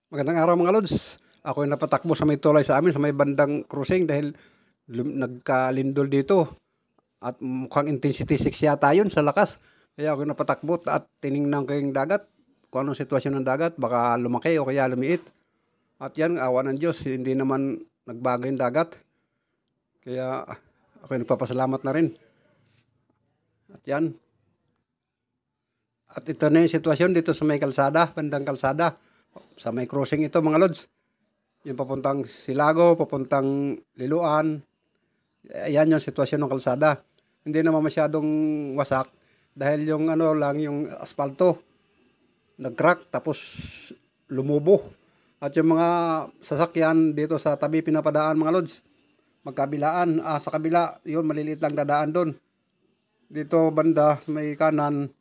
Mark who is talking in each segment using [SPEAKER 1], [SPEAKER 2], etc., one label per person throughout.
[SPEAKER 1] Magandang araw mga lods. Ako ay napatakbo sa may tulay sa amin, sa may bandang crossing dahil nagkalindol dito. At mukhang intensity 6 yata yun sa lakas. Kaya ako napatakbo at tiningnan ko yung dagat. Kung anong sitwasyon ng dagat, baka lumaki o kaya lumiit. At yan, awa ng Diyos, hindi naman nagbago yung dagat. Kaya ako ay nagpapasalamat na rin. At yan. At ito na yung sitwasyon dito sa may kalsada, bandang kalsada. Sa may crossing ito mga lods. Yung papuntang Silago, papuntang Liloan. Ayan yung sitwasyon ng kalsada. Hindi naman masyadong wasak dahil yung ano lang yung asfalto nag-crack tapos lumubo. At yung mga sasakyan dito sa tabi pinapadaan mga lods, magkabilaan, sa kabila, yun maliliit lang dadaan doon. Dito banda sa may kanan,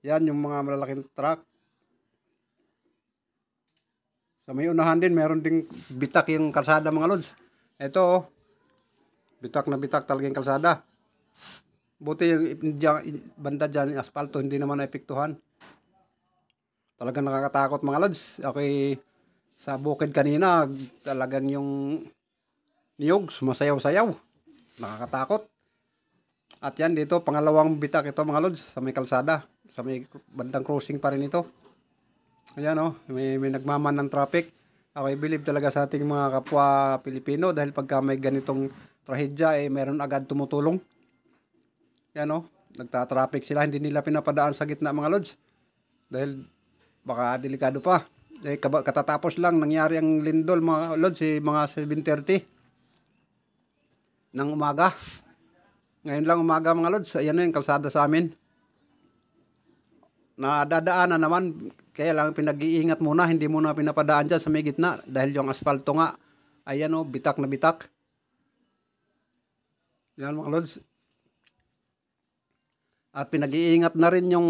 [SPEAKER 1] yan yung mga malalaking truck. Sa may unahan din, meron ding bitak yung kalsada mga lods. Ito, oh, bitak na bitak talaga yung kalsada. Buti yung banda dyan, yung asfalto, hindi naman naepektuhan. Talagang nakakatakot mga lods. Okay, sa bukid kanina, talagang yung niyog, sumasayaw-sayaw. Nakakatakot. At yan dito, pangalawang bitak ito mga lods, sa may kalsada. Sa may bandang crossing pa rin ito. Ayan o, may nagmaman ng traffic. Ako believe talaga sa ating mga kapwa Pilipino dahil pagka may ganitong trahedya, meron agad tumutulong. Ayan o, nagtatraffic sila, hindi nila pinapadaan sa gitna mga lods. Dahil baka delikado pa. Katatapos lang nangyari ang lindol mga lods, mga 7:30 ng umaga. Ngayon lang umaga mga lods, ayan na yung kalsada sa amin. Nadadaanan naman, kaya lang pinag-iingat muna, hindi muna pinapadaan dyan sa may gitna dahil yung asfalto nga, ayan o, bitak na bitak. Yan mga lods. At pinag-iingat na rin yung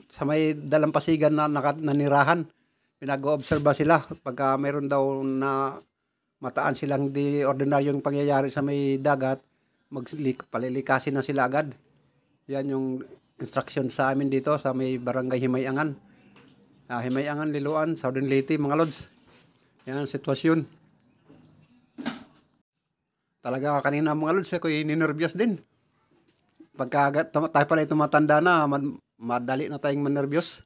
[SPEAKER 1] sa may dalampasigan na nanirahan. Pinag-oobserba sila pagka mayroon daw na mataan silang di ordinaryong pangyayari sa may dagat, palilikasin na sila agad. Yan yung instruction sa amin dito sa may barangay Himayangan. Himayangan, Liloan, Southern Leyte mga lods. Yan ang sitwasyon. Talaga kanina mga lods, ako'y ninervyos din. Pagka tayo pala tumatanda na, madali na tayong manervyos.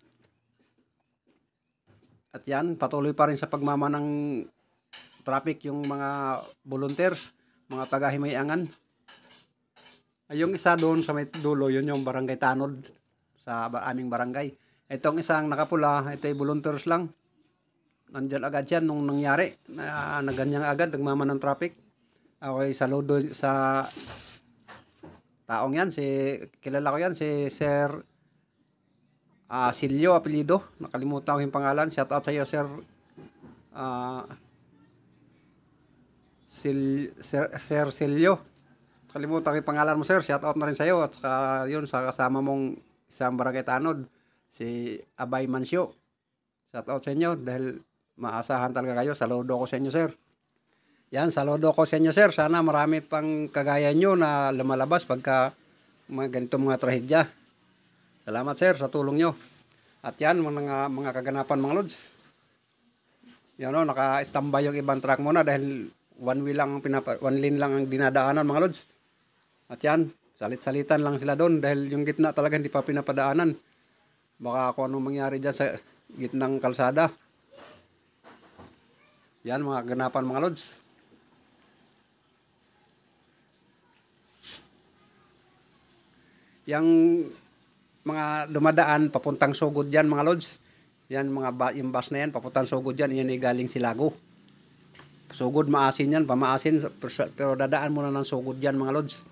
[SPEAKER 1] At yan, patuloy pa rin sa pagmama ng traffic yung mga volunteers, mga taga-Himayangan. Yung isa doon sa may dulo, yun yung barangay Tanod sa aming barangay. Itong isang nakapula, ito ay volunteers lang. Nandyan agad yan nung nangyari, na ganyan agad, nagmama ng traffic. Ako ay saludo sa taong yan, kilala ko yan, si Sir Silio apelido, nakalimutan ko yung pangalan. Shout out sa iyo Sir Sir Silio. Kalimutan ko yung pangalan mo sir, shout out na rin sa iyo at saka yun sa kasama mong isang barangay Tanod, si Abay Mansyo. Shout out sa inyo dahil maasahan talaga kayo. Saludo ko sa inyo sir. Yan, saludo ko sa inyo sir. Sana marami pang kagaya nyo na lumalabas pagka mga ganitong mga trahedya. Salamat sir sa tulong nyo. At yan, mga kaganapan mga lods. Yan o, naka-standby yung ibang truck muna dahil one lane lang ang dinadaanan mga lods. At yan, salit-salitan lang sila doon dahil yung gitna talaga hindi pa pinapadaanan. Baka kung anong mangyari dyan sa gitnang kalsada. Yan, mga kaganapan mga lods. Yang mga dumadaan papuntang Sugod yan mga lods. Yan yung bus na yan papuntang Sugod yan, yan ay galing Silago. Sugod maasin yan, pamaasin pero dadaan muna ng Sugod yan mga lods.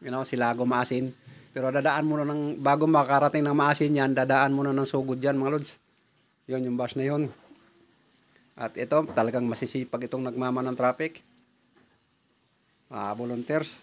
[SPEAKER 1] Silago maasin. Pero dadaan muna bago makarating ng maasin yan, dadaan muna ng Sugod yan mga lods. Yun yung bus na yun. At ito talagang masisipag itong nagmama ng traffic. Volunteers.